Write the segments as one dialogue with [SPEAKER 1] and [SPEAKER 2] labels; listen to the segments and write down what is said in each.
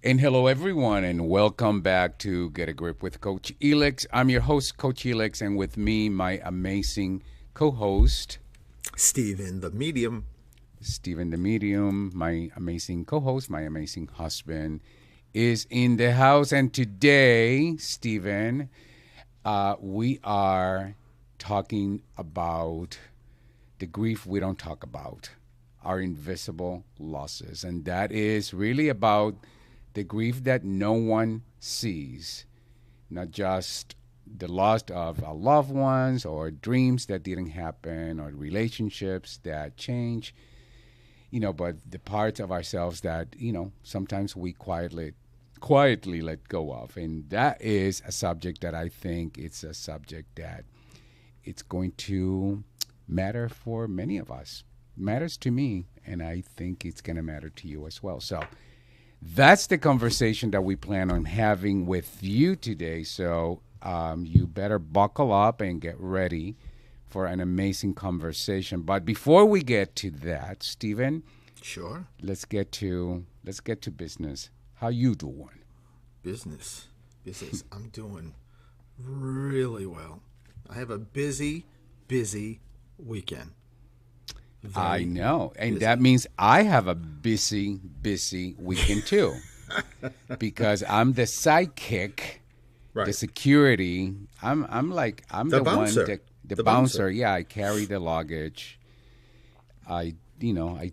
[SPEAKER 1] And hello, everyone, and welcome back to Get a Grip with Coach Elix. I'm your host, Coach Elix, and with me, my amazing co-host,
[SPEAKER 2] Steven, the medium.
[SPEAKER 1] Steven the Medium. My amazing co-host, my amazing husband, is in the house. And today, Steven, we are talking about the grief we don't talk about, our invisible losses. And that is really about the grief that no one sees, not just the loss of our loved ones or dreams that didn't happen or relationships that change, but the parts of ourselves that, sometimes we quietly let go of. And that is a subject that I think it's a subject that it's going to matter for many of us. Matters to me, and I think it's going to matter to you as well. So that's the conversation that we plan on having with you today. So you better buckle up and get ready for an amazing conversation. But before we get to that, Stephen,
[SPEAKER 2] Sure.
[SPEAKER 1] let's get to business. How you doing?
[SPEAKER 2] Business. I'm doing really well. I have a busy weekend.
[SPEAKER 1] I know. And
[SPEAKER 2] busy.
[SPEAKER 1] that means I have a busy weekend too. Because I'm the sidekick, the
[SPEAKER 2] Right.
[SPEAKER 1] security. I'm
[SPEAKER 2] The
[SPEAKER 1] the
[SPEAKER 2] bouncer.
[SPEAKER 1] one that the
[SPEAKER 2] The
[SPEAKER 1] bouncer.
[SPEAKER 2] bouncer.
[SPEAKER 1] Yeah, I carry the luggage. I I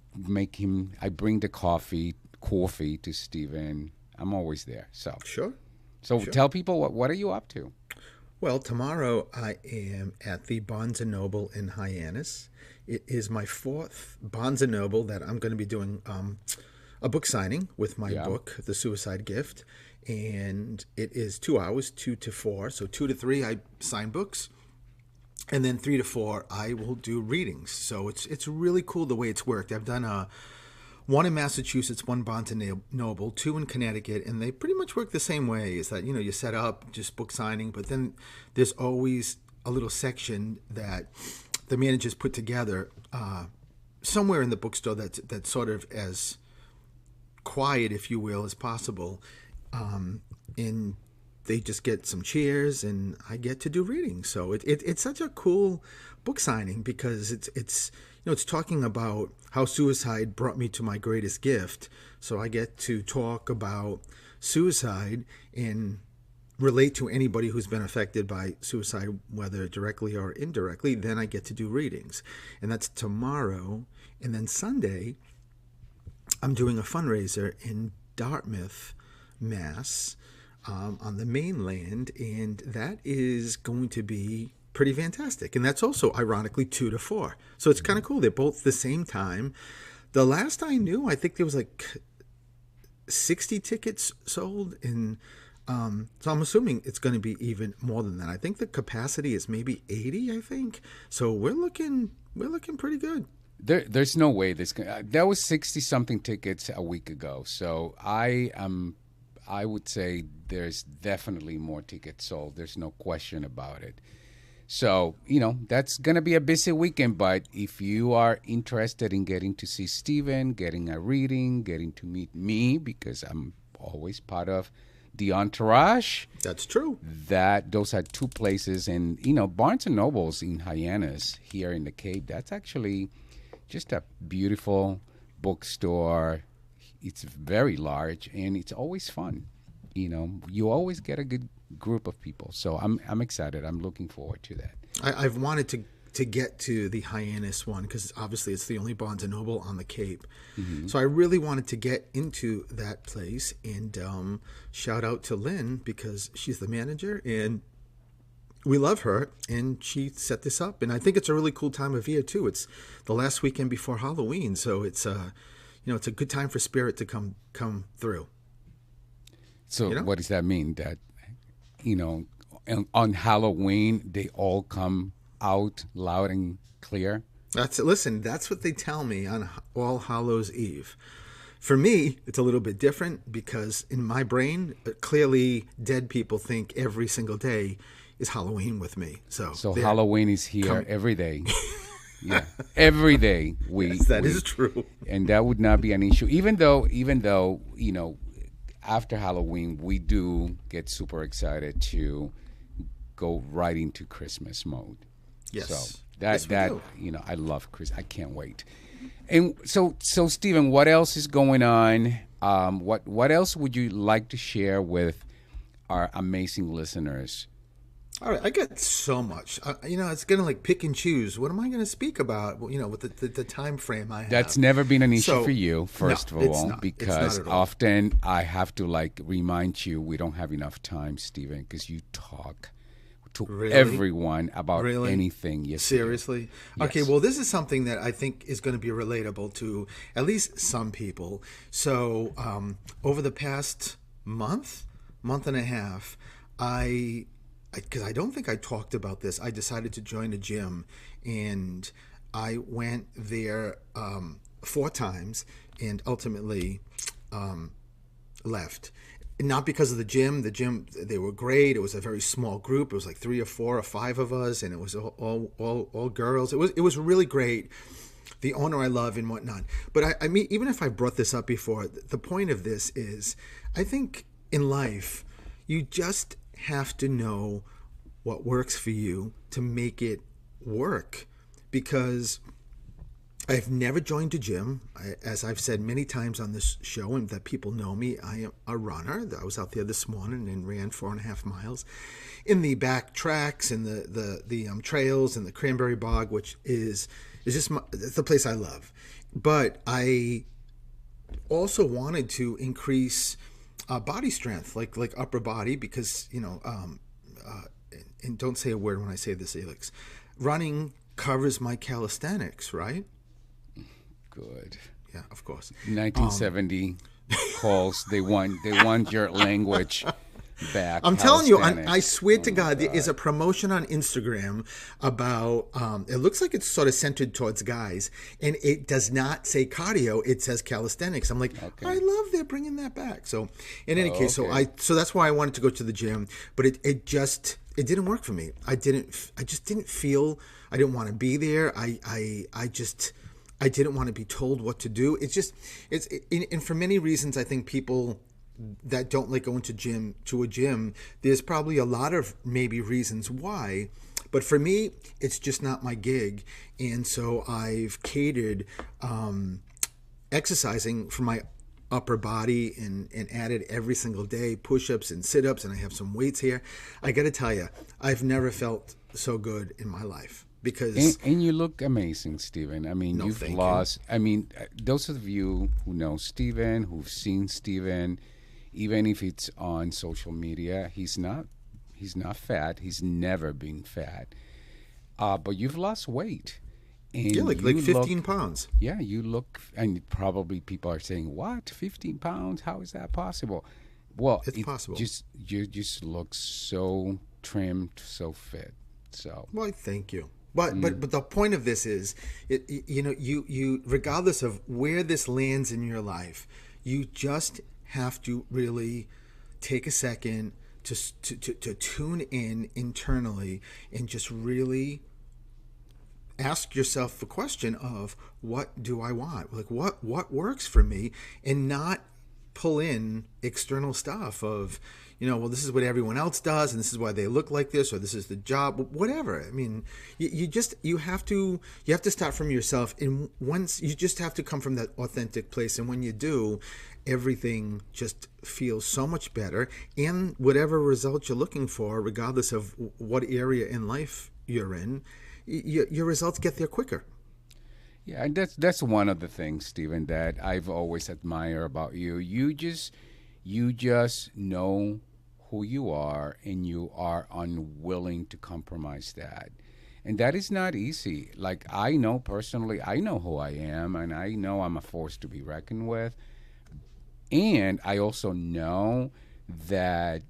[SPEAKER 1] bring the coffee to Steven. I'm always there. So
[SPEAKER 2] Sure. Sure.
[SPEAKER 1] tell people what are you up to?
[SPEAKER 2] Well, tomorrow I am at the Barnes& Noble in Hyannis. It is my fourth Barnes& Noble that I'm going to be doing a book signing with my book, The Suicide Gift. And it is 2 hours, 2 to 4. So 2 to 3, I sign books. And then 3 to 4, I will do readings. So it's really cool the way it's worked. I've done one in Massachusetts, one Barnes and Noble, 2 in Connecticut, and they pretty much work the same way. Is that you set up just book signing, but then there's always a little section that the managers put together somewhere in the bookstore that's sort of as quiet, if you will, as possible. And they just get some chairs, and I get to do readings. So it's such a cool book signing because it's talking about how suicide brought me to my greatest gift. So I get to talk about suicide and relate to anybody who's been affected by suicide, whether directly or indirectly. Then I get to do readings, and that's tomorrow. And then Sunday, I'm doing a fundraiser in Dartmouth, Mass, on the mainland, and that is going to be pretty fantastic. And that's also, ironically, 2 to 4. So it's kind of cool. They're both the same time. The last I knew, I think there was like 60 tickets sold, and so I'm assuming it's going to be even more than that. I think the capacity is maybe 80, I think. So we're looking pretty good.
[SPEAKER 1] There's no way that was 60 something tickets a week ago. So I would say there's definitely more tickets sold. There's no question about it. So, that's going to be a busy weekend. But if you are interested in getting to see Steven, getting a reading, getting to meet me, because I'm always part of the entourage.
[SPEAKER 2] That's true.
[SPEAKER 1] Those are 2 places. And, Barnes & Noble's in Hyannis here in the Cape. That's actually just a beautiful bookstore. It's very large, and it's always fun. You always get a good group of people. So I'm excited. I'm looking forward to that.
[SPEAKER 2] I've wanted to get to the Hyannis one because obviously it's the only Barnes & Noble on the Cape. Mm-hmm. So I really wanted to get into that place, and shout out to Lynn because she's the manager, and we love her, and she set this up. And I think it's a really cool time of year too. It's the last weekend before Halloween, so it's it's a good time for spirit to come through.
[SPEAKER 1] So what does that mean? That, on Halloween, they all come out loud and clear?
[SPEAKER 2] Listen, that's what they tell me on All Hallows Eve. For me, it's a little bit different because in my brain, clearly dead people think every single day is Halloween with me. So
[SPEAKER 1] Halloween is here every day. Yeah, every day
[SPEAKER 2] yes, that is true.
[SPEAKER 1] And that would not be an issue. Even though after Halloween, we do get super excited to go right into Christmas mode.
[SPEAKER 2] Yes.
[SPEAKER 1] So
[SPEAKER 2] Yes, we do.
[SPEAKER 1] I love Christmas. I can't wait. And so Stephen, what else is going on? What else would you like to share with our amazing listeners?
[SPEAKER 2] All right, I got so much. It's gonna like pick and choose. What am I gonna speak about? Well, with the time frame I have.
[SPEAKER 1] That's never been an issue
[SPEAKER 2] So,
[SPEAKER 1] for you, first
[SPEAKER 2] no,
[SPEAKER 1] of
[SPEAKER 2] it's
[SPEAKER 1] all,
[SPEAKER 2] not. It's
[SPEAKER 1] because
[SPEAKER 2] not at all.
[SPEAKER 1] often I have to like remind you we don't have enough time, Stephen, because you talk to
[SPEAKER 2] Really?
[SPEAKER 1] everyone about
[SPEAKER 2] Really?
[SPEAKER 1] anything. Yes, you do.
[SPEAKER 2] Seriously?
[SPEAKER 1] Yes.
[SPEAKER 2] Okay, well, this is something that I think is going to be relatable to at least some people. So, over the past month and a half, because I don't think I talked about this, I decided to join a gym, and I went there 4 times and ultimately left. Not because of the gym. The gym, they were great. It was a very small group. It was like 3 or 4 or 5 of us, and it was all girls. It was really great. The owner I love and whatnot. But I mean, even if I brought this up before, the point of this is, I think in life, you just have to know what works for you to make it work. Because I've never joined a gym. As I've said many times on this show, and that people know me, I am a runner. I was out there this morning and ran 4.5 miles in the back tracks and the trails and the cranberry bog, which is just it's the place I love. But I also wanted to increase body strength, like upper body, because and don't say a word when I say this, Elix. Running covers my calisthenics, right?
[SPEAKER 1] Good.
[SPEAKER 2] Yeah, of course.
[SPEAKER 1] 1970 calls. They want your language back.
[SPEAKER 2] I'm telling you,
[SPEAKER 1] Calisthenics.
[SPEAKER 2] I swear to God, there is a promotion on Instagram about, it looks like it's sort of centered towards guys, and it does not say cardio, it says calisthenics. I'm like,
[SPEAKER 1] Okay.
[SPEAKER 2] I love they're bringing that back. So in any case,
[SPEAKER 1] okay.
[SPEAKER 2] so that's why I wanted to go to the gym, but it didn't work for me. I just didn't feel, I didn't want to be there. I didn't want to be told what to do. And for many reasons, I think people that don't like going to a gym, there's probably a lot of maybe reasons why. But for me, it's just not my gig. And so I've catered exercising for my upper body and added every single day push-ups and sit-ups, and I have some weights here. I got to tell you, I've never felt so good in my life. Because
[SPEAKER 1] and you look amazing, Stephen. I mean, you've lost. I mean, those of you who know Stephen, who've seen Stephen, even if it's on social media, he's not fat. He's never been fat. But you've lost weight. And
[SPEAKER 2] yeah, like 15 pounds.
[SPEAKER 1] Yeah, you look, and probably people are saying, "What? 15 pounds? How is that possible?" Well,
[SPEAKER 2] it's possible.
[SPEAKER 1] You just look so trimmed, so fit. So.
[SPEAKER 2] Well, thank you. But the point of this is, you regardless of where this lands in your life, you just have to really take a second to tune in internally and just really ask yourself the question of, what do I want? Like what works for me, and not pull in external stuff of, well, this is what everyone else does, and this is why they look like this, or this is the job, whatever. I mean, you have to start from yourself, and once you just have to come from that authentic place, and when you do, everything just feels so much better, and whatever result you're looking for, regardless of what area in life you're in, your results get there quicker.
[SPEAKER 1] Yeah, and that's one of the things, Stephen, that I've always admired about you. You just know who you are, and you are unwilling to compromise that. And that is not easy. Like, I know personally, I know who I am, and I know I'm a force to be reckoned with. And I also know that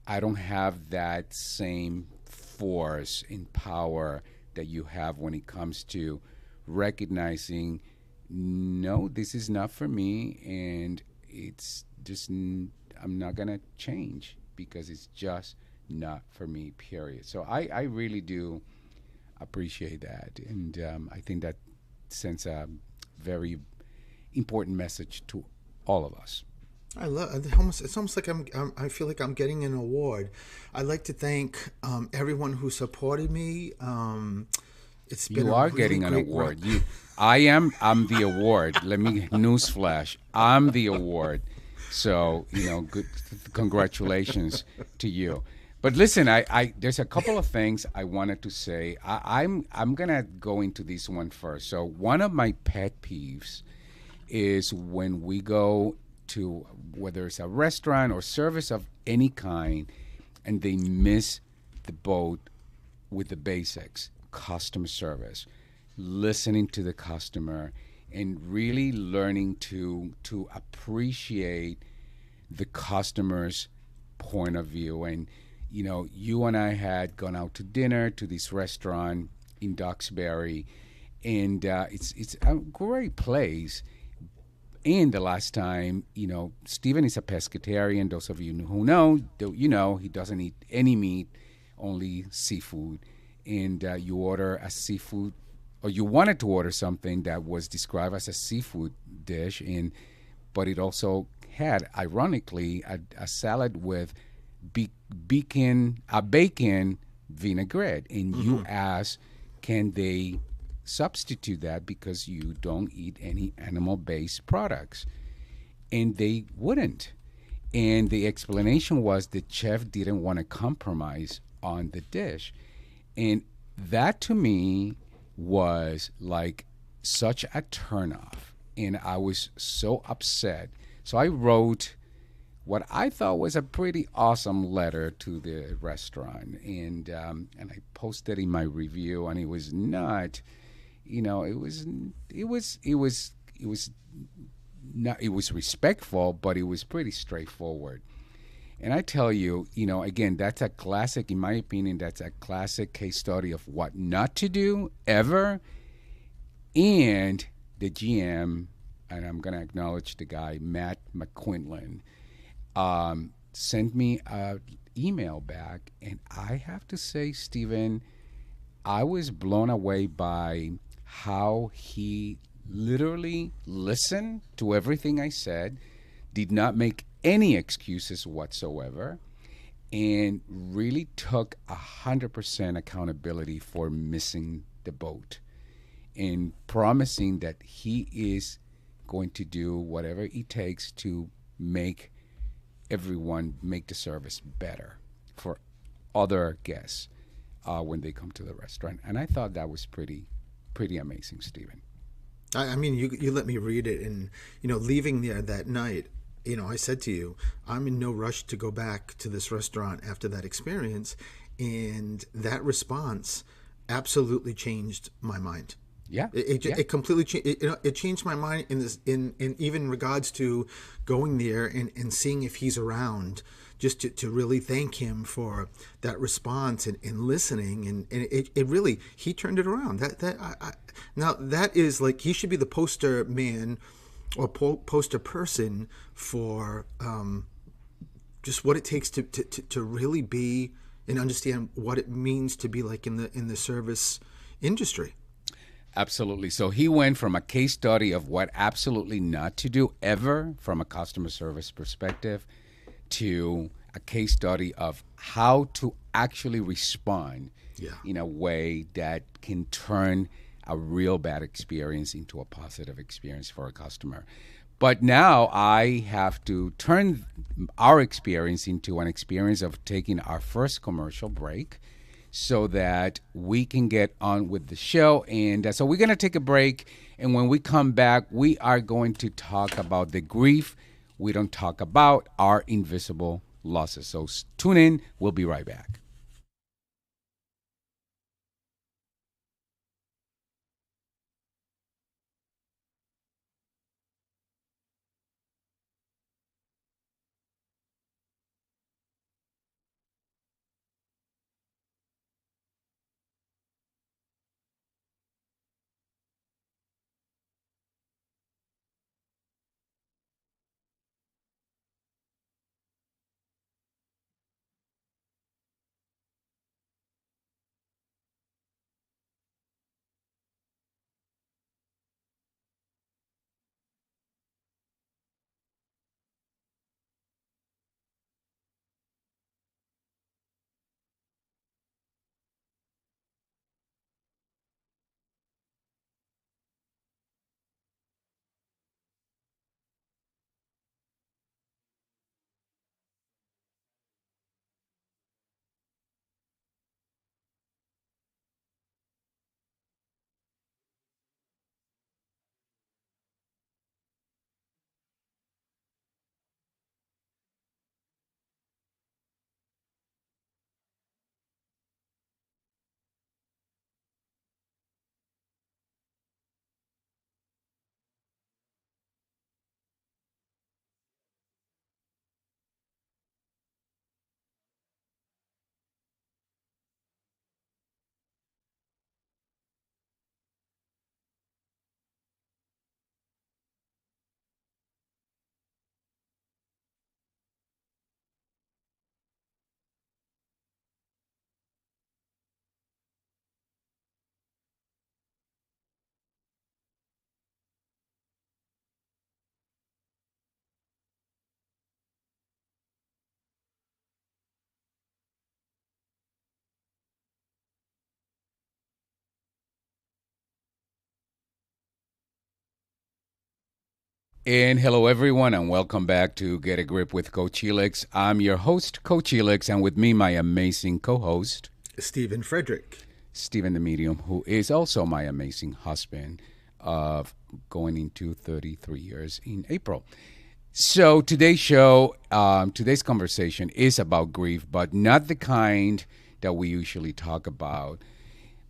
[SPEAKER 1] I don't have that same force and power that you have when it comes to recognizing, no, this is not for me, and it's just, I'm not going to change because it's just not for me, period. So I really do appreciate that, and I think that sends a very important message to all of us.
[SPEAKER 2] I love it. Almost. It's almost like I feel like I'm getting an award. I'd like to thank everyone who supported me. It's been
[SPEAKER 1] You
[SPEAKER 2] a
[SPEAKER 1] are
[SPEAKER 2] really
[SPEAKER 1] getting an
[SPEAKER 2] great run.
[SPEAKER 1] award. I'm the award. Let me newsflash. I'm the award. So, good congratulations to you. But listen, there's a couple of things I wanted to say. I'm gonna go into this one first. So one of my pet peeves is when we go to whether it's a restaurant or service of any kind and they miss the boat with the basics, customer service, listening to the customer, and really learning to appreciate the customer's point of view. And you and I had gone out to dinner to this restaurant in Duxbury, and it's a great place. And the last time, Stephen is a pescatarian. Those of you who know, he doesn't eat any meat, only seafood. And you order a seafood, or you wanted to order something that was described as a seafood dish, but it also had, ironically, a salad with bacon vinaigrette. And you
[SPEAKER 2] Hmm.
[SPEAKER 1] ask, can they substitute that because you don't eat any animal based products? And they wouldn't. And the explanation was the chef didn't want to compromise on the dish. And that to me was like such a turnoff. And I was so upset. So I wrote what I thought was a pretty awesome letter to the restaurant, and I posted in my review, and it was not, it was not, it was respectful, but it was pretty straightforward. And I tell you, again, that's a classic, in my opinion, that's a classic case study of what not to do ever. And the GM, and I'm going to acknowledge the guy, Matt McQuinlan, sent me an email back. And I have to say, Stephen, I was blown away by how he literally listened to everything I said, did not make any excuses whatsoever, and really took 100% accountability for missing the boat and promising that he is going to do whatever it takes to make the service better for other guests when they come to the restaurant. And I thought that was pretty amazing, Stephen.
[SPEAKER 2] I mean, you let me read it, and leaving there that night, I said to you, I'm in no rush to go back to this restaurant after that experience, and that response absolutely changed my mind.
[SPEAKER 1] Yeah,
[SPEAKER 2] It
[SPEAKER 1] yeah,
[SPEAKER 2] it completely changed. It changed my mind in this in even regards to going there and seeing if he's around, just to really thank him for that response and listening, and it really, he turned it around. Now that is like, he should be the poster man or poster person for just what it takes to really be and understand what it means to be like in the service industry.
[SPEAKER 1] absolutely. So he went from a case study of what absolutely not to do ever from a customer service perspective to a case study of how to actually respond
[SPEAKER 2] Yeah.
[SPEAKER 1] in a way that can turn a real bad experience into a positive experience for a customer. But now I have to turn our experience into an experience of taking our first commercial break so that we can get on with the show. And so we're going to take a break. And when we come back, we are going to talk about the grief we don't talk about, our invisible losses. So tune in. We'll be right back. And hello, everyone, and welcome back to Get a Grip with Coach Helix. I'm your host, Coach Helix, and with me, my amazing co-host,
[SPEAKER 2] Stephen Frederick.
[SPEAKER 1] Stephen the Medium, who is also my amazing husband of going into 33 years in April. So today's show, today's conversation is about grief, but not the kind that we usually talk about,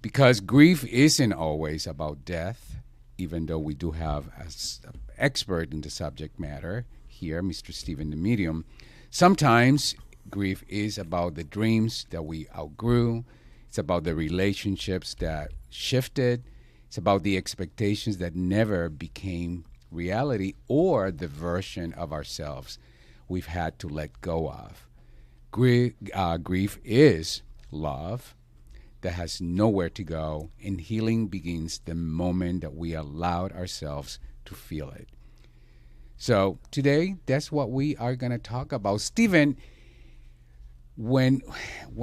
[SPEAKER 1] because grief isn't always about death, even though we do have as an expert in the subject matter here, Mr. Stephen the Medium. Sometimes grief is about the dreams that we outgrew. It's about the relationships that shifted. It's about the expectations that never became reality, or the version of ourselves we've had to let go of. Grief is love that has nowhere to go, and healing begins the moment that we allowed ourselves to feel it. So today, that's what we are going to talk about. Stephen, when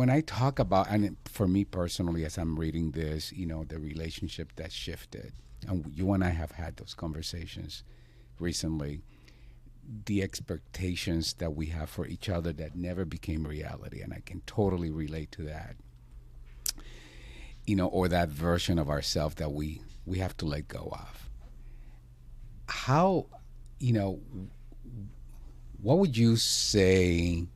[SPEAKER 1] I talk about, and for me personally, as I'm reading this, the relationship that shifted, and you and I have had those conversations recently, the expectations that we have for each other that never became reality, and I can totally relate to that. Or that version of ourselves that we have to let go of. How, what would you say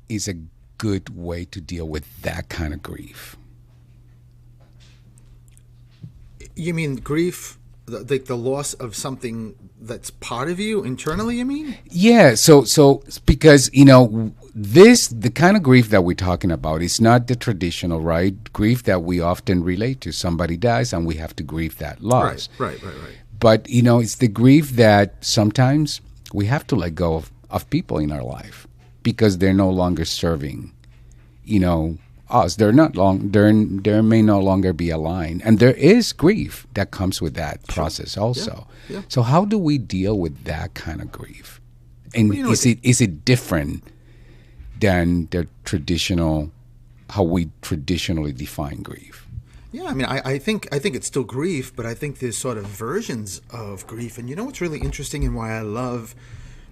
[SPEAKER 1] is a good way to deal with that kind of grief?
[SPEAKER 2] You mean grief, like the loss of something that's part of you internally, you mean?
[SPEAKER 1] Yeah, so because, the kind of grief that we're talking about is not the traditional, right? Grief that we often relate to. Somebody dies and we have to grieve that loss.
[SPEAKER 2] Right.
[SPEAKER 1] But, it's the grief that sometimes we have to let go of people in our life because they're no longer serving, us. There may no longer be a line. And there is grief that comes with that process also. Yeah. So how do we deal with that kind of grief? And is it different than the traditional, how we traditionally define grief?
[SPEAKER 2] Yeah, I mean, I think it's still grief, but I think there's sort of versions of grief. And what's really interesting and why I love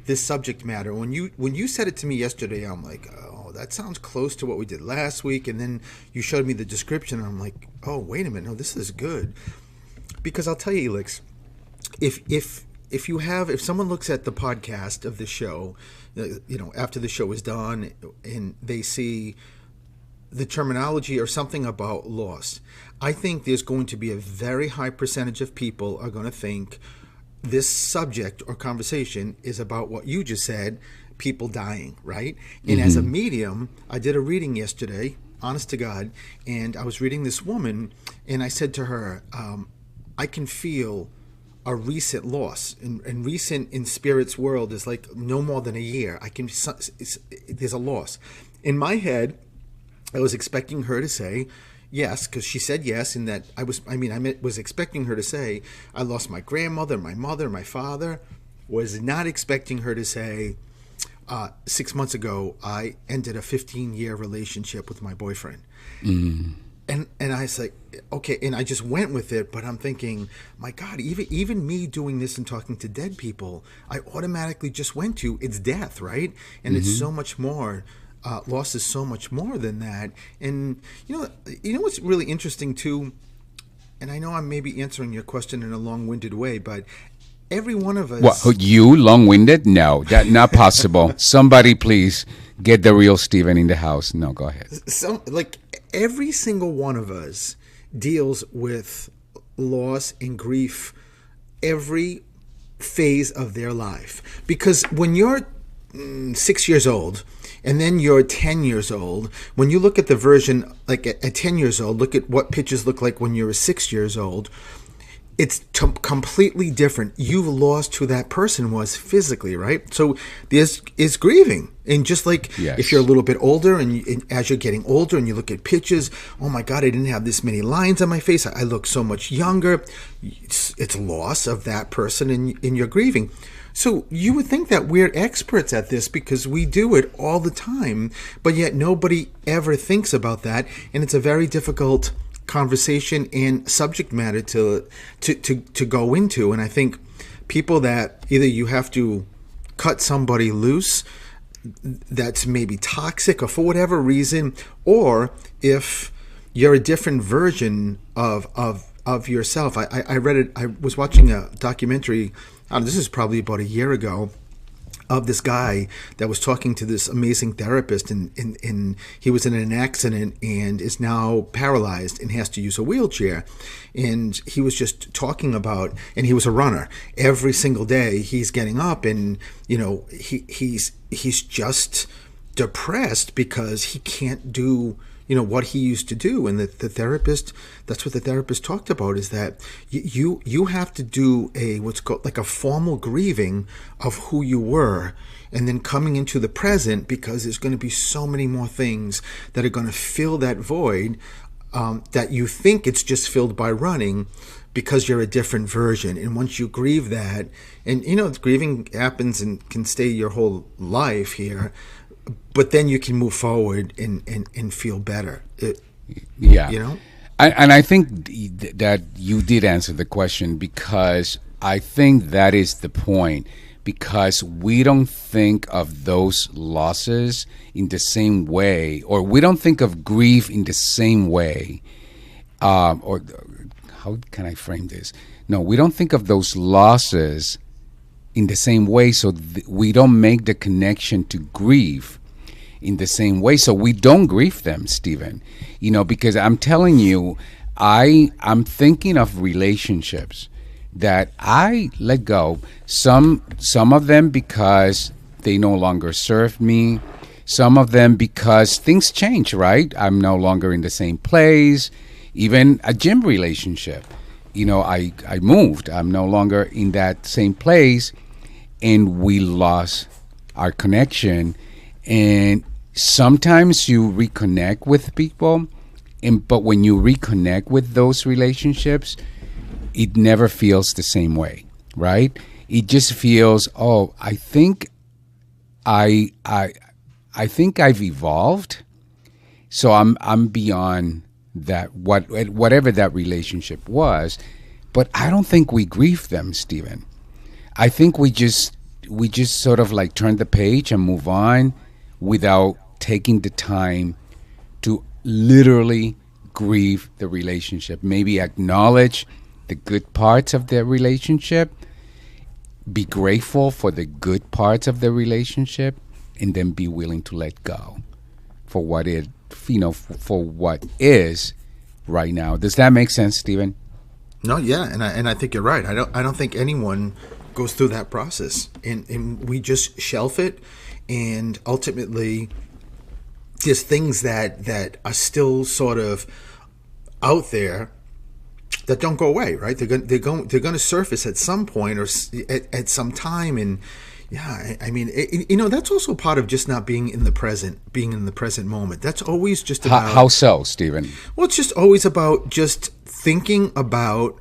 [SPEAKER 2] this subject matter? When you said it to me yesterday, I'm like, oh, that sounds close to what we did last week. And then you showed me the description, and I'm like, oh, wait a minute, no, this is good. Because I'll tell you, Elix, if someone looks at the podcast of the show, after the show is done, and they see the terminology or something about loss, I think there's going to be a very high percentage of people are going to think this subject or conversation is about what you just said, people dying, right? And as a medium, I did a reading yesterday, honest to God, and I was reading this woman, and I said to her, I can feel a recent loss, and recent in spirit's world is like no more than a year. There's a loss. In my head, I was expecting her to say yes, because she said yes, and that I was expecting her to say, I lost my grandmother, my mother, my father. Was not expecting her to say, 6 months ago, I ended a 15-year relationship with my boyfriend. And I was like, okay, and I just went with it, but I'm thinking, my God, even me doing this and talking to dead people, I automatically just went to, it's death, right? And it's so much more. Loss is so much more than that. And you know what's really interesting too, and I know I'm maybe answering your question in a long-winded way, but every one of us...
[SPEAKER 1] What, you long-winded? No, that's not possible. Somebody please get the real Stephen in the house. No, go ahead.
[SPEAKER 2] Every single one of us deals with loss and grief every phase of their life. Because when you're 6 years old, and then you're 10 years old, when you look at the version, like at 10 years old, look at what pictures look like when you were 6 years old, it's completely different. You've lost who that person was physically, right? So there's is grieving. And just like if you're a little bit older and as you're getting older and you look at pictures, oh my God, I didn't have this many lines on my face. I look so much younger. It's loss of that person and you're grieving. So you would think that we're experts at this because we do it all the time, but yet nobody ever thinks about that. And it's a very difficult conversation and subject matter to go into. And I think people that either you have to cut somebody loose that's maybe toxic or for whatever reason, or if you're a different version of yourself. I read it. I was watching a documentary. This is probably about a year ago, of this guy that was talking to this amazing therapist, and he was in an accident and is now paralyzed and has to use a wheelchair. And he was just talking about, and he was a runner. Every single day he's getting up, and he's just depressed because he can't do what he used to do. And the therapist, that's what the therapist talked about, is that you have to do what's called like a formal grieving of who you were, and then coming into the present, because there's going to be so many more things that are going to fill that void, that you think it's just filled by running, because you're a different version. And once you grieve that, and grieving happens and can stay your whole life here, but then you can move forward and feel better.
[SPEAKER 1] Yeah. And I think that you did answer the question, because I think that is the point, because we don't think of those losses in the same way, or we don't think of grief in the same way, or how can I frame this? No, we don't think of those losses in the same way, so we don't make the connection to grief in the same way, so we don't grieve them, Stephen. Because I'm telling you, I'm thinking of relationships that I let go. Some of them because they no longer serve me. Some of them because things change, right? I'm no longer in the same place. Even a gym relationship. I moved. I'm no longer in that same place, and we lost our connection. And sometimes you reconnect with people, but when you reconnect with those relationships, it never feels the same way, right? It just feels, I think I've evolved, so I'm beyond that, whatever that relationship was. But I don't think we grieve them, Stephen. I think we just sort of like turn the page and move on without taking the time to literally grieve the relationship. Maybe acknowledge the good parts of the relationship, be grateful for the good parts of the relationship, and then be willing to let go for what for what is right now. Does that make sense, Stephen?
[SPEAKER 2] No, yeah, and I think you're right. I don't think anyone goes through that process, and we just shelf it, and ultimately there's things that are still sort of out there that don't go away, right? They're going to surface at some point, or at some time. And yeah, I mean, that's also part of just not being in the present moment. That's always just about
[SPEAKER 1] how so, Stephen?
[SPEAKER 2] Well, it's just always about just thinking about,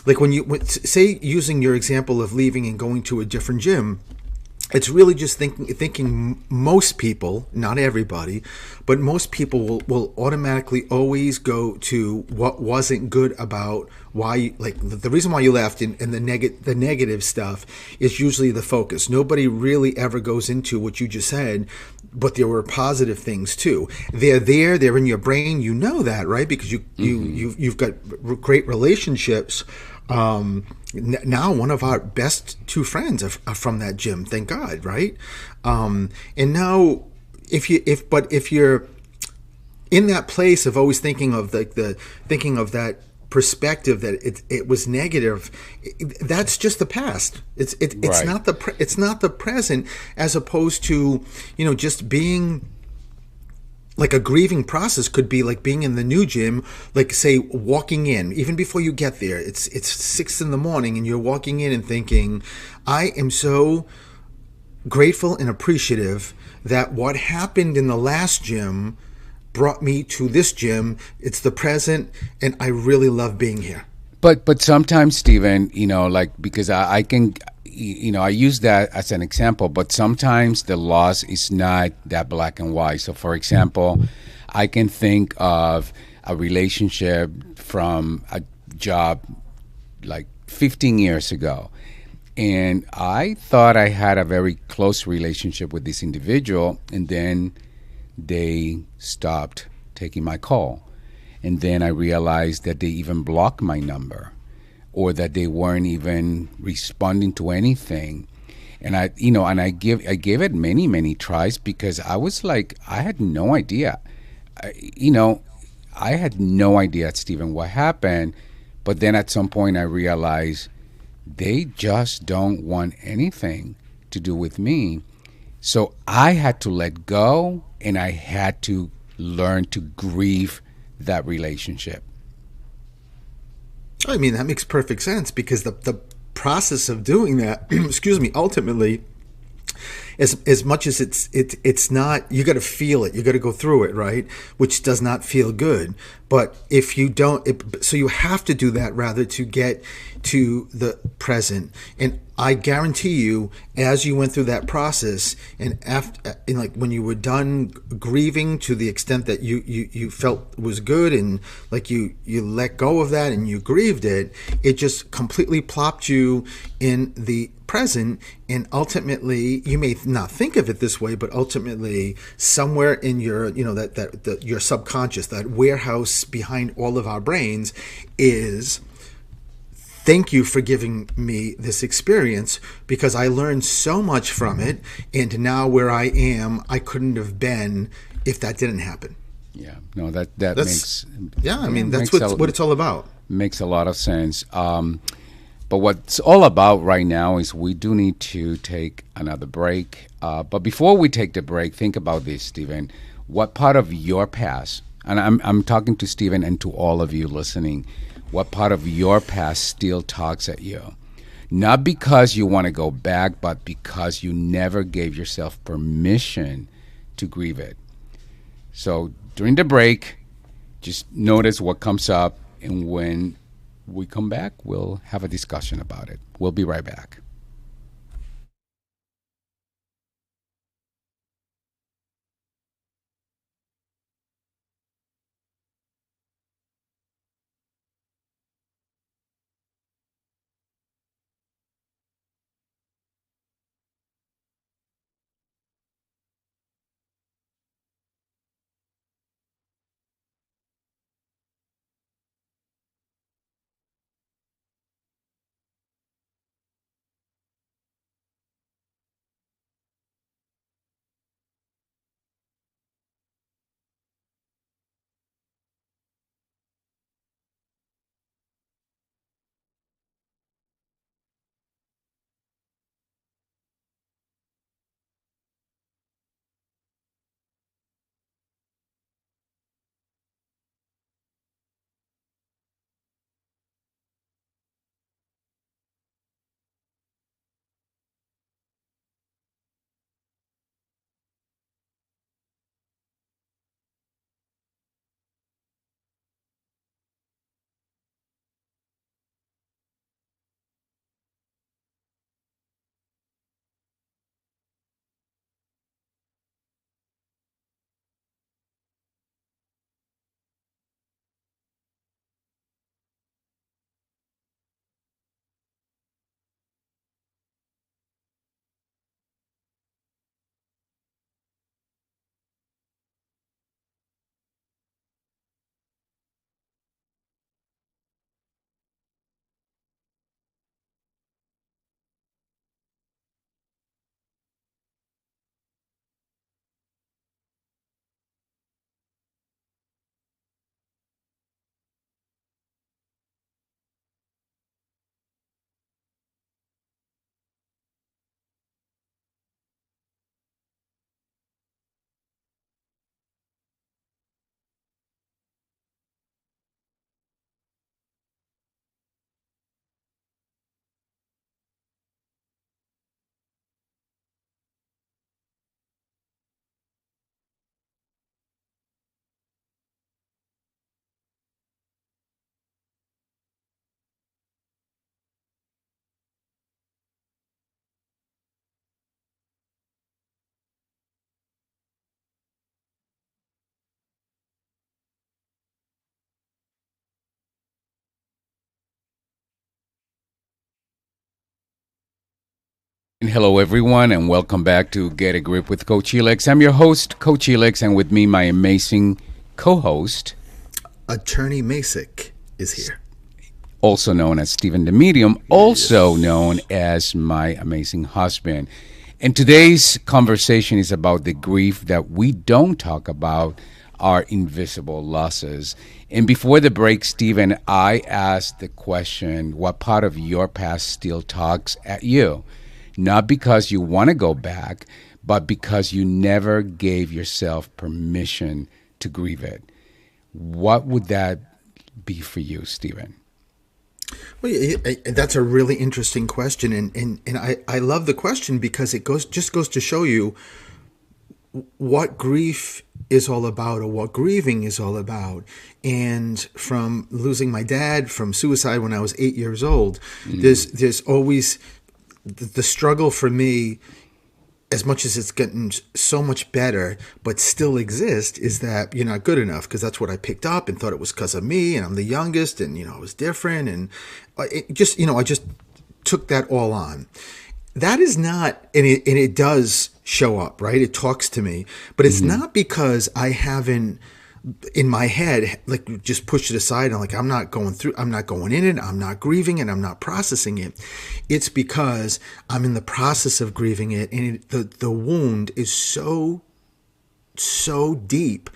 [SPEAKER 2] like when you say, using your example of leaving and going to a different gym. It's really just thinking most people, not everybody, but most people will automatically always go to what wasn't good about why, like the reason why you left, and the negative stuff is usually the focus. Nobody really ever goes into what you just said, but there were positive things too. They're in your brain, that, right? Because you've got great relationships. Now one of our best two friends are from that gym, thank God, right? And now if you're in that place of always thinking of thinking of that perspective that it was negative, that's just the past. It's
[SPEAKER 1] right.
[SPEAKER 2] not the present, as opposed to just being. Like a grieving process could be like being in the new gym, like say walking in, even before you get there, it's 6 a.m, and you're walking in and thinking, I am so grateful and appreciative that what happened in the last gym brought me to this gym. It's the present, and I really love being here.
[SPEAKER 1] But sometimes, Stephen, because I can, I use that as an example, but sometimes the loss is not that black and white. So, for example, I can think of a relationship from a job like 15 years ago And I thought I had a very close relationship with this individual, and then they stopped taking my call. And then I realized that they even blocked my number, or that they weren't even responding to anything. And I gave it many tries, because I was like, I had no idea. I, you know, I had no idea, Stephen, what happened. But then at some point I realized they just don't want anything to do with me. So I had to let go, and I had to learn to grieve that relationship.
[SPEAKER 2] I mean, that makes perfect sense because the process of doing that, excuse me, ultimately, as much as it's not, you got to feel it, you got to go through it, right, which does not feel good. But if you don't so you have to do that rather to get to the present. And I guarantee you, as you went through that process, and after, and like when you were done grieving to the extent that you felt was good, and like you let go of that and you grieved it, it just completely plopped you in the present. And ultimately, you may not think of it this way, but ultimately somewhere in your, your subconscious, that warehouse behind all of our brains, is, thank you for giving me this experience, because I learned so much from it, and now where I am, I couldn't have been if that didn't happen.
[SPEAKER 1] Yeah, no, that
[SPEAKER 2] That's
[SPEAKER 1] makes,
[SPEAKER 2] Yeah, I
[SPEAKER 1] yeah,
[SPEAKER 2] mean, that's what it's all about.
[SPEAKER 1] makes a lot of sense. But what's all about right now is we do need to take another break. But before we take the break, think about this, Stephen. What part of your past, and I'm talking to Stephen and to all of you listening, what part of your past still talks at you? Not because you want to go back, but because you never gave yourself permission to grieve it. So during the break, just notice what comes up, and when we come back, we'll have a discussion about it. We'll be right back. Hello, everyone, and welcome back to Get a Grip with Coach Helix. I'm your host, Coach Helix, and with me, my amazing co-host,
[SPEAKER 2] Attorney Masick is here.
[SPEAKER 1] also known as Stephen the Medium, also
[SPEAKER 2] Yes.
[SPEAKER 1] known as my amazing husband. And today's conversation is about the grief that we don't talk about, our invisible losses. And before the break, Stephen, I asked the question, what part of your past still talks at you? Not because you want to go back, but because you never gave yourself permission to grieve it. What would that be for you, Stephen?
[SPEAKER 2] Well, that's a really interesting question, and I love the question because it goes to show you what grief is all about, or what grieving is all about. And from losing my dad, from suicide when I was 8 years old, there's always the struggle for me, as much as it's gotten so much better, but still exists, is that you're not good enough, because that's what I picked up and thought it was because of me, and I'm the youngest, and I was different, and I just took that all on. That is not, and it does show up, right? It talks to me, but it's not because I haven't, in my head, like, just pushed it aside and like, I'm not going in it, I'm not grieving it, I'm not processing it. It's because I'm in the process of grieving it, and the wound is so deep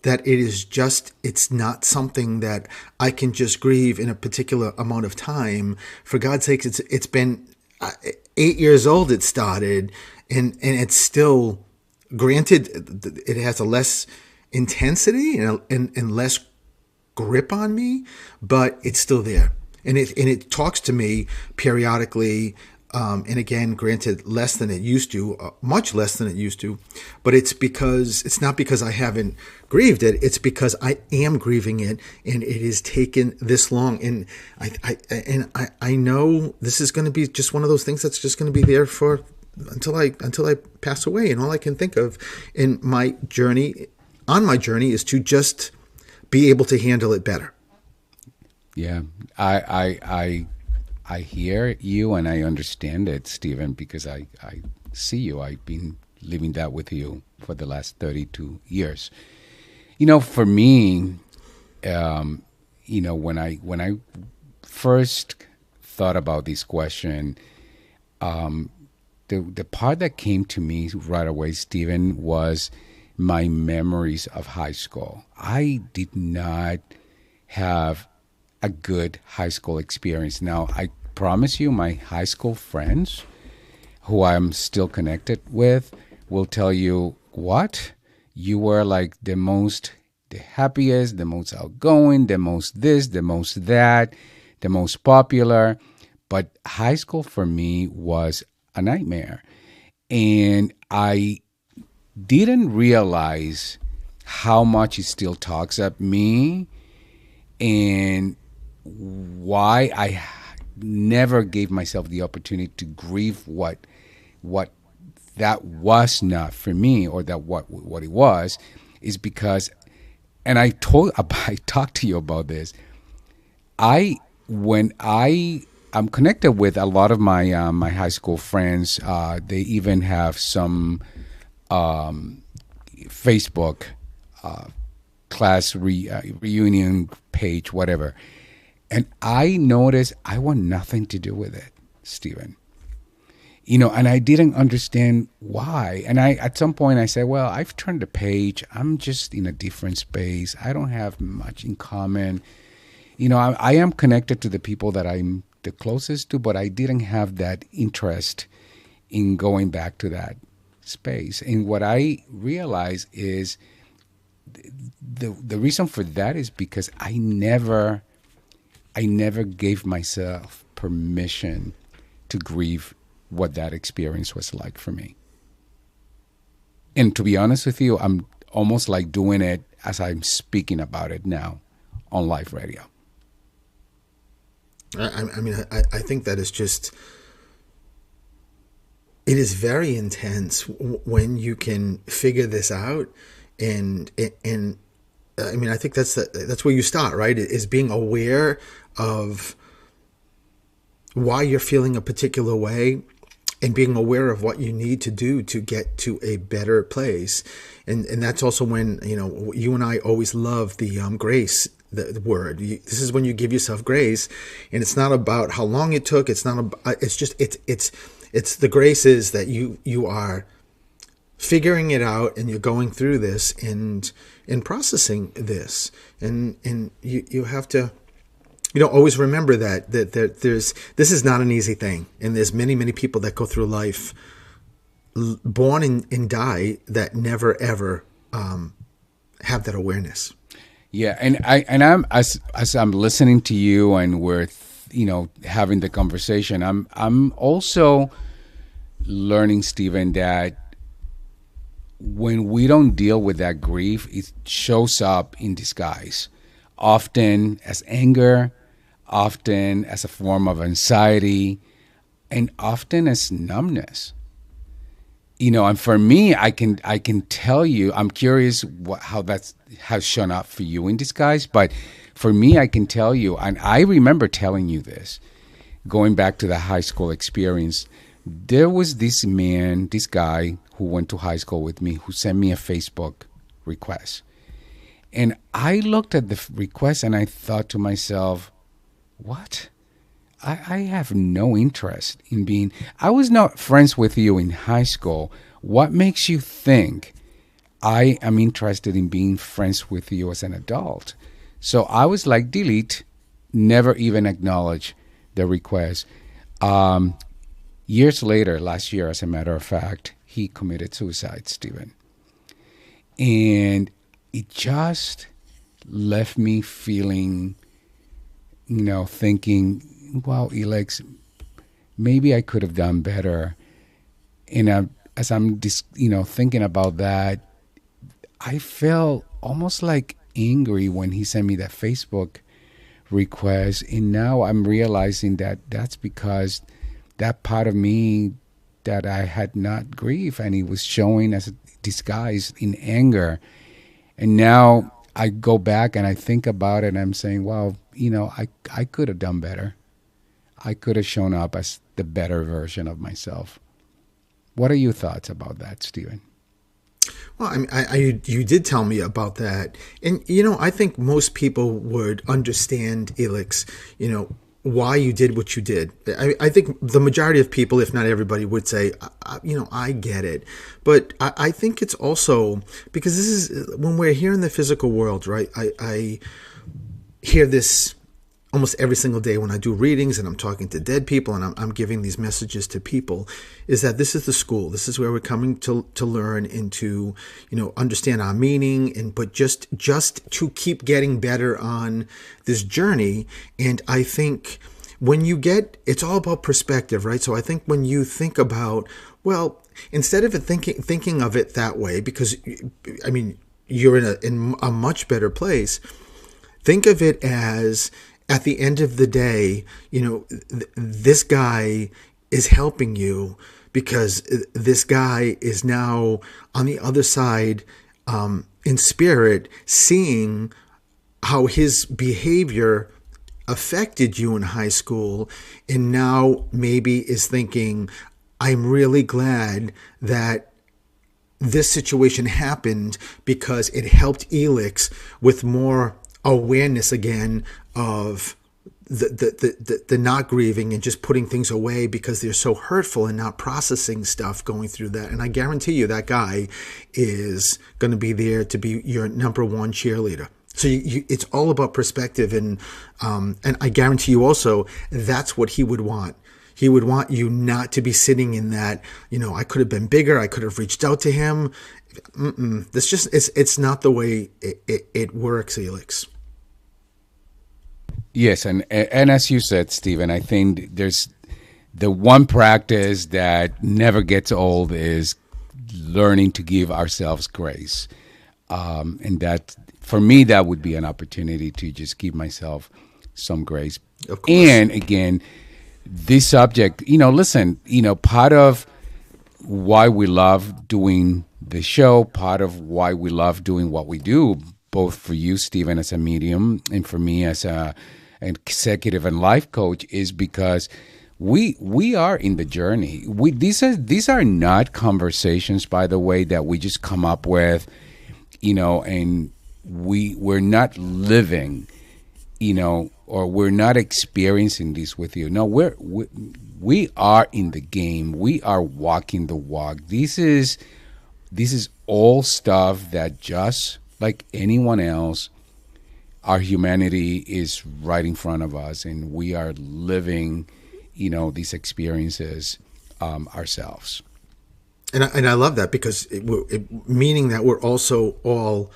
[SPEAKER 2] that it's not something that I can just grieve in a particular amount of time. For God's sakes, it's been 8 years old it started, and it's still, granted, it has a less intensity and less grip on me, but it's still there, and it talks to me periodically, and again, granted, less than it used to, much less than it used to, but it's not because I haven't grieved it, it's because I am grieving it, and it has taken this long, and I know this is going to be just one of those things that's just going to be there for until I pass away, and all I can think of in my journey is to just be able to handle it better.
[SPEAKER 1] Yeah, I hear you and I understand it, Stephen, because I see you. I've been living that with you for the last 32 years. For me, when I first thought about this question, the part that came to me right away, Stephen, was my memories of high school. I did not have a good high school experience. Now, I promise you, my high school friends, who I'm still connected with, will tell you, what? You were like the happiest, the most outgoing, the most this, the most that, the most popular. But high school for me was a nightmare. And I didn't realize how much it still talks at me, and why I never gave myself the opportunity to grieve what that was not for me, or that what it was, is because, and I talked to you about this. When I'm connected with a lot of my my high school friends. They even have some Facebook class reunion page, whatever. And I noticed I want nothing to do with it, Stephen. And I didn't understand why. And at some point I said, well, I've turned the page. I'm just in a different space. I don't have much in common. I am connected to the people that I'm the closest to, but I didn't have that interest in going back to that space. And what I realized is the reason for that is because I never gave myself permission to grieve what that experience was like for me. And to be honest with you, I'm almost like doing it as I'm speaking about it now on live radio.
[SPEAKER 2] I think that is just, it is very intense when you can figure this out, and I think that's where you start, right? Is being aware of why you're feeling a particular way, and being aware of what you need to do to get to a better place. And that's also when, you and I always love the grace, the word. This is when you give yourself grace, and it's not about how long it took. It's not about, it's the grace is that you are figuring it out, and you're going through this and processing this, and you have to, always remember that there's, this is not an easy thing, and there's many people that go through life born and die that never ever have that awareness.
[SPEAKER 1] Yeah, and I'm as I'm listening to you, and we're having the conversation, I'm also learning, Stephen, that when we don't deal with that grief, it shows up in disguise, often as anger, often as a form of anxiety, and often as numbness. And for me, I can tell you, I'm curious how that has shown up for you in disguise. But for me, I can tell you, and I remember telling you this, going back to the high school experience, there was this man, this guy who went to high school with me, who sent me a Facebook request. And I looked at the request and I thought to myself, what? I have no interest in being, I was not friends with you in high school. What makes you think I am interested in being friends with you as an adult? So I was like, delete, never even acknowledge the request. Years later, last year, as a matter of fact, he committed suicide, Stephen. And it just left me feeling, thinking, wow, Elex, maybe I could have done better. And as I'm thinking about that, I felt almost like angry when he sent me that Facebook request. And now I'm realizing that that's because that part of me that I had not grieved, and it was showing as a disguise in anger. And now I go back and I think about it, and I'm saying, well, I could have done better. I could have shown up as the better version of myself. What are your thoughts about that, Stephen?
[SPEAKER 2] Well, you did tell me about that. And, I think most people would understand, Elex, why you did what you did. I think the majority of people, if not everybody, would say, I get it. But I think it's also because this is when we're here in the physical world, right? I hear this almost every single day when I do readings and I'm talking to dead people and I'm giving these messages to people, is that this is the school. This is where we're coming to learn and to, understand our meaning, but just to keep getting better on this journey. And I think when you it's all about perspective, right? So I think when you think about, well, instead of thinking of it that way, because you're in a much better place, think of it as, at the end of the day, this guy is helping you because this guy is now on the other side, in spirit, seeing how his behavior affected you in high school, and now maybe is thinking, I'm really glad that this situation happened because it helped Elex with more awareness again of the not grieving and just putting things away because they're so hurtful and not processing stuff going through that. And I guarantee you that guy is going to be there to be your number one cheerleader. So it's all about perspective, and I guarantee you also that's what he would want. He would want you not to be sitting in that, I could have been bigger, I could have reached out to him. It's not the way it works, Elex.
[SPEAKER 1] Yes, and as you said, Stephen, I think there's the one practice that never gets old is learning to give ourselves grace, and that for me that would be an opportunity to just give myself some grace.
[SPEAKER 2] Of course.
[SPEAKER 1] And again, this subject, listen, part of why we love doing the show, part of why we love doing what we do, both for you, Stephen, as a medium, and for me as an executive and life coach, is because we are in the journey. These are not conversations, by the way, that we just come up with, and we're not living, or we're not experiencing this with you. No, we are in the game. We are walking the walk. This is all stuff that, just like anyone else, our humanity is right in front of us, and we are living, these experiences ourselves.
[SPEAKER 2] And I love that, because meaning that we're also all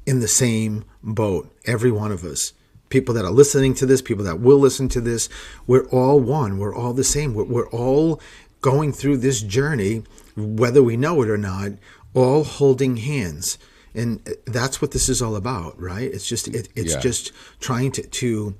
[SPEAKER 2] in the same boat, every one of us. People that are listening to this, people that will listen to this, we're all one. We're all the same. We're all going through this journey, whether we know it or not, all holding hands. And that's what this is all about, right? It's just it's
[SPEAKER 1] Yeah.
[SPEAKER 2] just trying to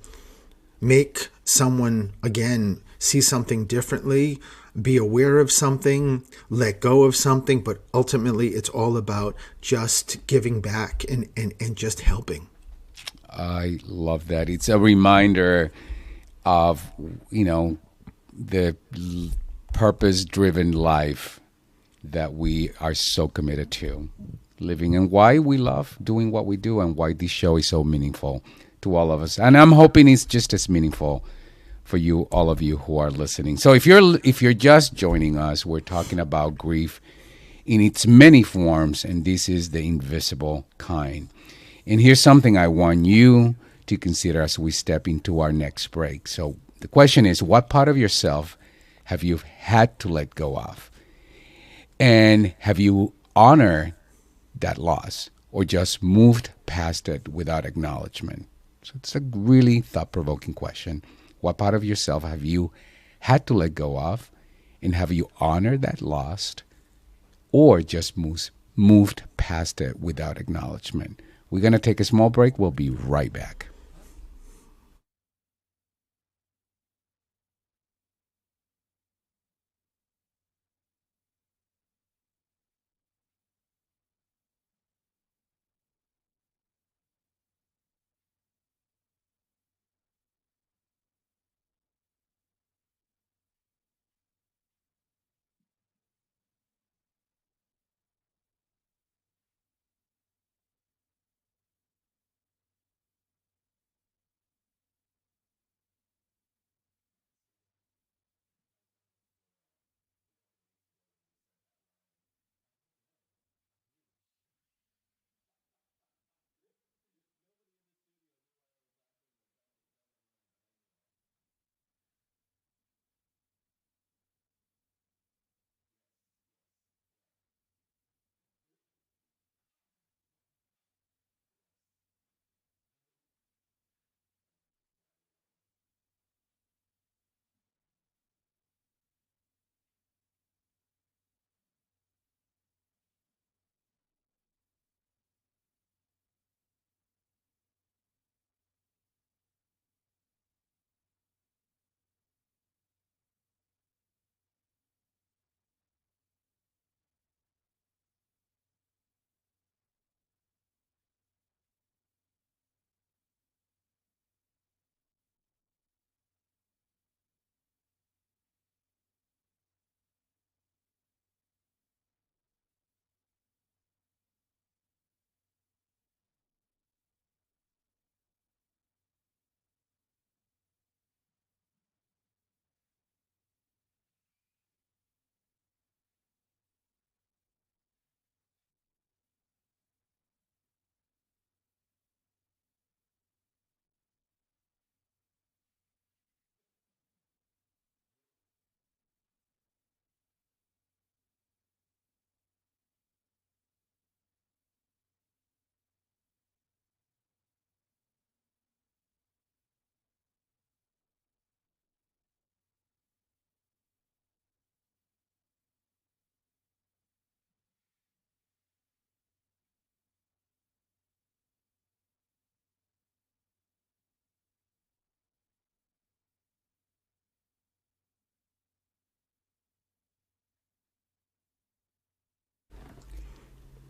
[SPEAKER 2] make someone, again, see something differently, be aware of something, let go of something, but ultimately it's all about just giving back and just helping.
[SPEAKER 1] I love that. It's a reminder of, the purpose-driven life that we are so committed to living, and why we love doing what we do, and why this show is so meaningful to all of us. And I'm hoping it's just as meaningful for you, all of you who are listening. So if you're just joining us, we're talking about grief in its many forms, and this is the invisible kind. And here's something I want you to consider as we step into our next break. So the question is, what part of yourself have you had to let go of? And have you honored that loss, or just moved past it without acknowledgement? So it's a really thought-provoking question. What part of yourself have you had to let go of? And have you honored that loss, or just moved past it without acknowledgement? We're going to take a small break. We'll be right back.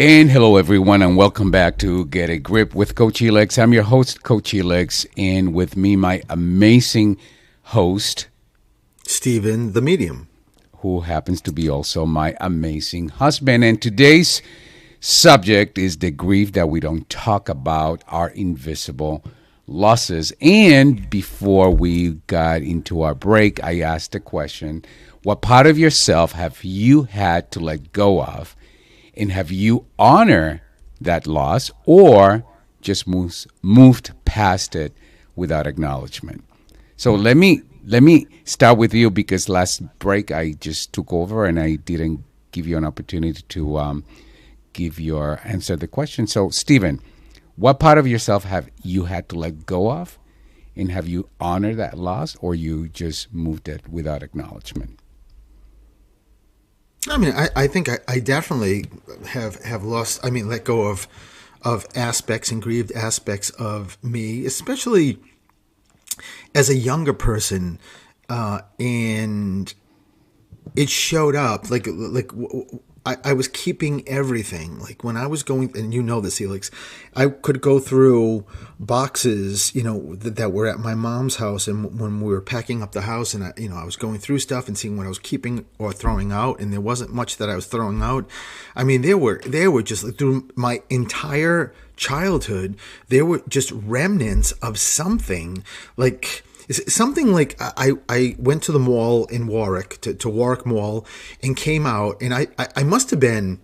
[SPEAKER 1] And hello, everyone, and welcome back to Get a Grip with Coach Elex. I'm your host, Coach Elex, and with me, my amazing host.
[SPEAKER 2] Stephen, the medium.
[SPEAKER 1] who happens to be also my amazing husband. And today's subject is the grief that we don't talk about, our invisible losses. And before we got into our break, I asked the question, what part of yourself have you had to let go of? And have you honored that loss or just moved past it without acknowledgement? So let me start with you because last break I just took over and I didn't give you an opportunity to give your answer to the question. So Stephen, what part of yourself have you had to let go of, and have you honored that loss, or you just moved it without acknowledgement?
[SPEAKER 2] I mean, I think I definitely have lost. I mean, let go of aspects and grieved aspects of me, especially as a younger person, and it showed up I was keeping everything. Like when I was going, and you know this, Helix, I could go through boxes, that were at my mom's house, and when we were packing up the house, and I was going through stuff and seeing what I was keeping or throwing out, and there wasn't much that I was throwing out. I mean, there were just like, through my entire childhood, there were just remnants of something like. Something like I went to the mall in Warwick, to Warwick Mall, and came out, and I must have been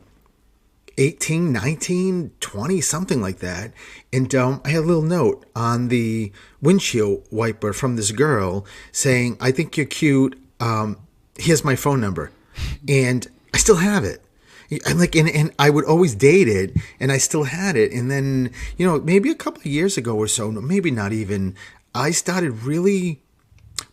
[SPEAKER 2] 18, 19, 20, something like that. And I had a little note on the windshield wiper from this girl saying, "I think you're cute. Here's my phone number." And I still have it. I'm like, and I would always date it, and I still had it. And then, maybe a couple of years ago or so, maybe not even, I started really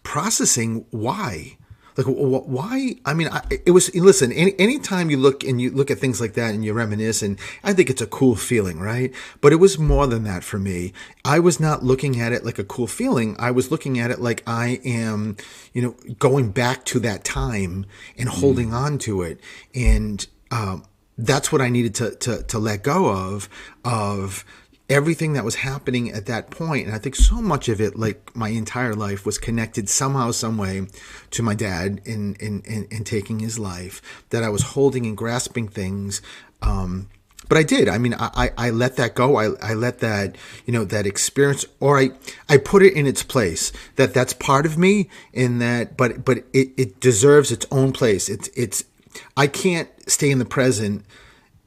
[SPEAKER 2] processing why. Like, why? I mean, it was, listen, anytime you look at things like that and you reminisce, and I think it's a cool feeling, right? But it was more than that for me. I was not looking at it like a cool feeling. I was looking at it like I am, going back to that time and holding on to it. And that's what I needed to let go of everything that was happening at that point. And I think so much of it, like my entire life, was connected somehow, some way to my dad in taking his life, that I was holding and grasping things. But I did. I mean, I let that go. I let that, that experience, or I put it in its place, that's part of me, in that, but it deserves its own place. I can't stay in the present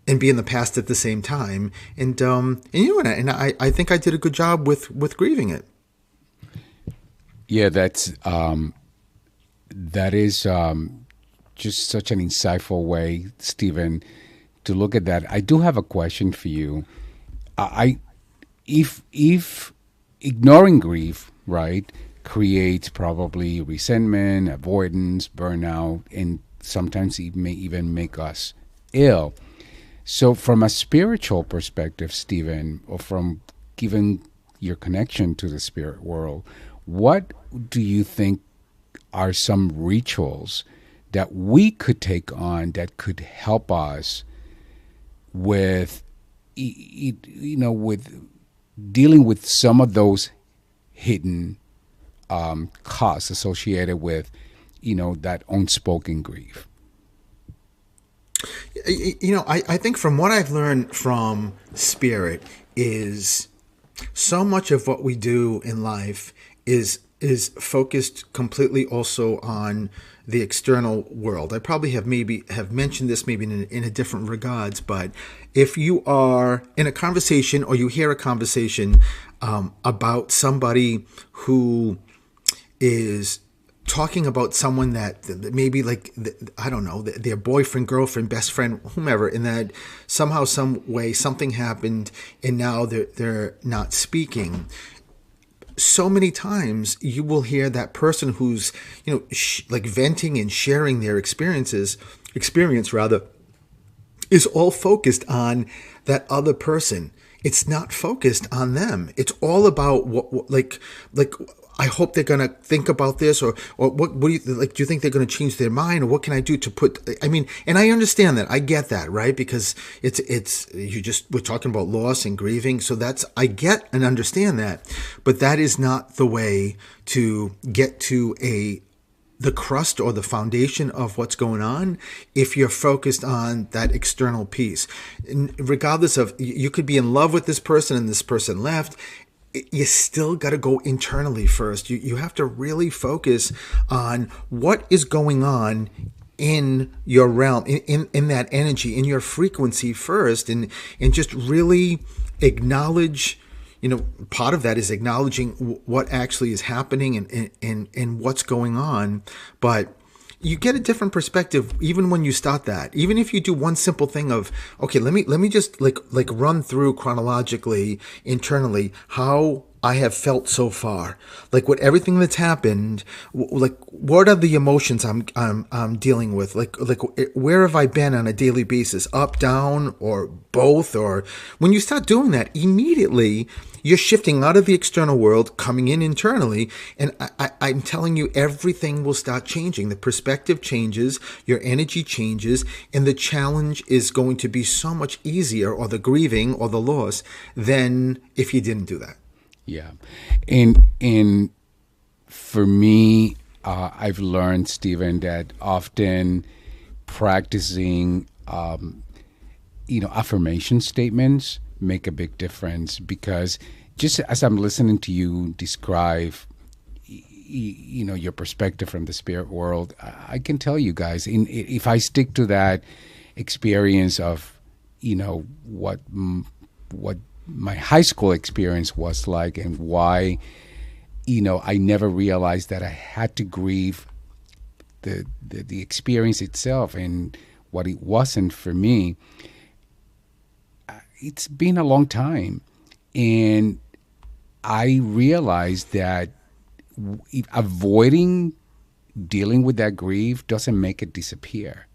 [SPEAKER 2] and be in the past at the same time. And I think I did a good job with grieving it.
[SPEAKER 1] Yeah, that is just such an insightful way, Stephen, to look at that. I do have a question for you. If ignoring grief, right, creates probably resentment, avoidance, burnout, and sometimes it may even make us ill. So, from a spiritual perspective, Stephen, or from given your connection to the spirit world, what do you think are some rituals that we could take on that could help us with, with dealing with some of those hidden costs associated with, that unspoken grief?
[SPEAKER 2] I think from what I've learned from spirit is so much of what we do in life is focused completely also on the external world. I probably have mentioned this maybe in a different regards, but if you are in a conversation or you hear a conversation about somebody who is talking about someone that maybe, like, I don't know, their boyfriend, girlfriend, best friend, whomever, and that somehow, some way, something happened, and now they're not speaking. So many times you will hear that person who's, like venting and sharing their experience rather, is all focused on that other person. It's not focused on them. It's all about what like I hope they're going to think about this, or what do you like? Do you think they're going to change their mind, or what can I do to put? I mean, and I understand that, I get that, right? Because we're talking about loss and grieving, so I get and understand that, but that is not the way to get to the crust or the foundation of what's going on if you're focused on that external piece. And regardless of, you could be in love with this person and this person left, you still got to go internally first. You have to really focus on what is going on in your realm, in that energy, in your frequency first, and just really acknowledge, part of that is acknowledging what actually is happening and what's going on. But you get a different perspective even when you start that. Even if you do one simple thing of, okay, let me just like run through chronologically internally how I have felt so far, like with everything that's happened, like what are the emotions I'm dealing with, like where have I been on a daily basis, up, down, or both? Or when you start doing that, immediately you're shifting out of the external world, coming in internally, and I'm telling you, everything will start changing. The perspective changes, your energy changes, and the challenge is going to be so much easier, or the grieving or the loss, than if you didn't do that.
[SPEAKER 1] Yeah, and for me, I've learned, Stephen, that often practicing, affirmation statements make a big difference, because just as I'm listening to you describe, your perspective from the spirit world, I can tell you guys, if I stick to that experience of, what my high school experience was like, and why, I never realized that I had to grieve the experience itself and what it wasn't for me. It's been a long time, and I realized that avoiding dealing with that grief doesn't make it disappear.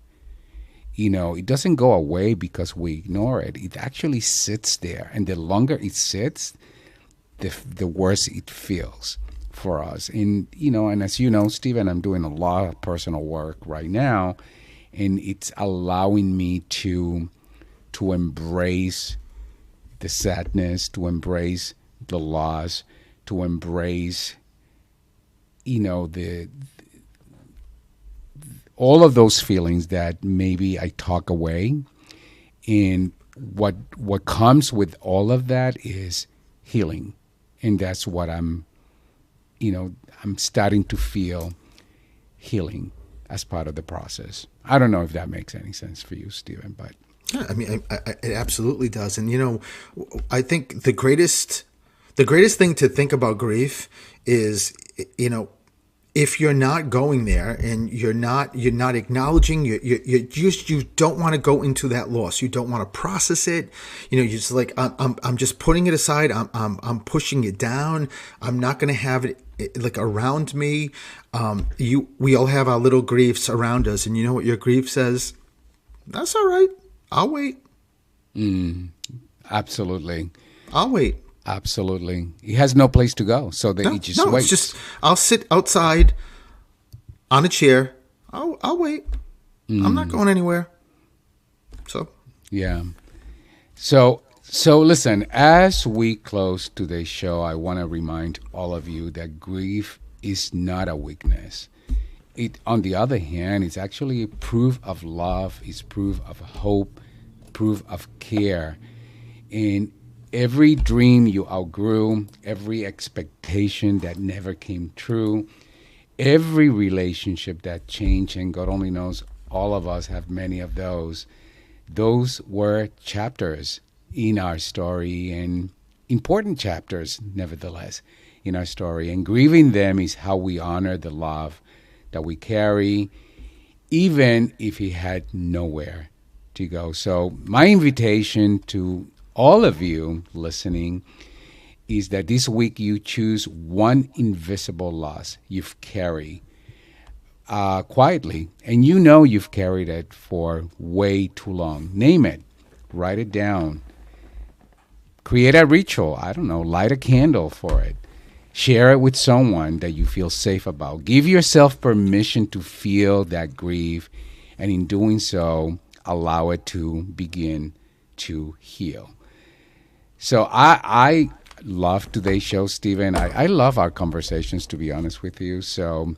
[SPEAKER 1] It doesn't go away because we ignore it. It actually sits there, and the longer it sits, the worse it feels for us. And and as you know, Stephen, I'm doing a lot of personal work right now, and it's allowing me to embrace the sadness, to embrace the loss, to embrace the all of those feelings that maybe I talk away. And what comes with all of that is healing. And that's what I'm starting to feel, healing as part of the process. I don't know if that makes any sense for you, Stephen, but
[SPEAKER 2] yeah, I mean, it absolutely does. And I think the greatest thing to think about grief is, if you're not going there and you're not acknowledging, you don't want to go into that loss. You don't want to process it. You're just like, I'm just putting it aside. I'm pushing it down. I'm not going to have it like around me. We all have our little griefs around us, and you know what your grief says? That's all right. I'll wait.
[SPEAKER 1] Absolutely.
[SPEAKER 2] I'll wait.
[SPEAKER 1] Absolutely. He has no place to go, so that he just waits.
[SPEAKER 2] It's just, I'll sit outside on a chair. I'll wait. I'm not going anywhere. So.
[SPEAKER 1] Yeah. So listen, as we close today's show, I want to remind all of you that grief is not a weakness. It, on the other hand, it's actually proof of love, it's proof of hope, proof of care. And every dream you outgrew, every expectation that never came true, every relationship that changed, and God only knows, all of us have many of those. Those were chapters in our story, and important chapters, nevertheless, in our story. And grieving them is how we honor the love that we carry, even if he had nowhere to go. So my invitation to all of you listening is that this week you choose one invisible loss you've carried quietly, and you've carried it for way too long. Name it, write it down, create a ritual. I don't know, light a candle for it. Share it with someone that you feel safe about. Give yourself permission to feel that grief, and in doing so, allow it to begin to heal. So I love today's show, Stephen. I love our conversations, to be honest with you. So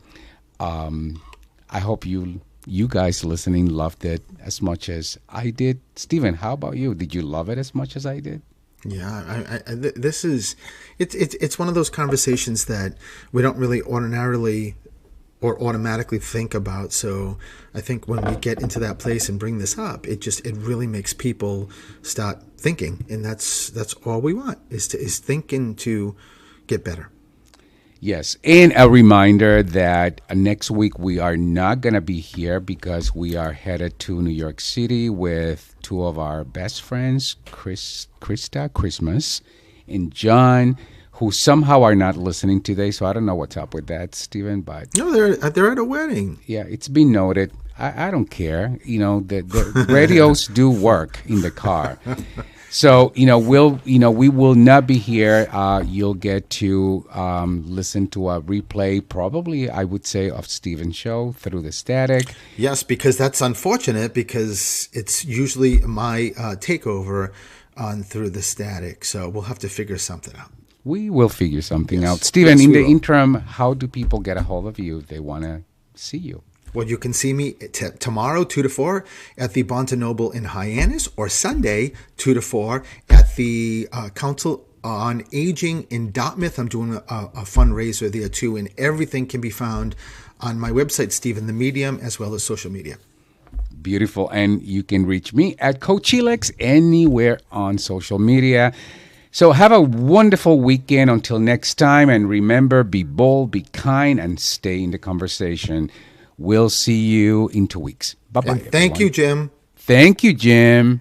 [SPEAKER 1] I hope you guys listening loved it as much as I did. Steven, how about you? Did you love it as much as I did?
[SPEAKER 2] Yeah, this is it's one of those conversations that we don't really ordinarily or automatically think about. So I think when we get into that place and bring this up, it really makes people start thinking, and that's all we want is thinking to get better.
[SPEAKER 1] Yes, and a reminder that next week we are not going to be here because we are headed to New York City with two of our best friends, Krista, Christmas, and John, who somehow are not listening today. So I don't know what's up with that, Stephen. But
[SPEAKER 2] No, they're at a wedding.
[SPEAKER 1] yeah, it's been noted. I don't care. The radios do work in the car. So we will not be here. You'll get to listen to a replay, probably I would say, of Steven's show through the static.
[SPEAKER 2] Yes, because that's unfortunate because it's usually my takeover on through the static. So we'll have to figure something out.
[SPEAKER 1] We will figure something out. Steven, in the interim, how do people get a hold of you if they want to see you?
[SPEAKER 2] Well, you can see me tomorrow, 2 to 4, at the Barnes & Noble in Hyannis, or Sunday, 2 to 4, at the Council on Aging in Dartmouth. I'm doing a fundraiser there, too, and everything can be found on my website, Stephen the Medium, as well as social media.
[SPEAKER 1] Beautiful. And you can reach me at Coachilex anywhere on social media. So have a wonderful weekend until next time. And remember, be bold, be kind, and stay in the conversation. We'll see you in 2 weeks. Bye-bye.
[SPEAKER 2] And thank you, Jim.
[SPEAKER 1] Thank you, Jim.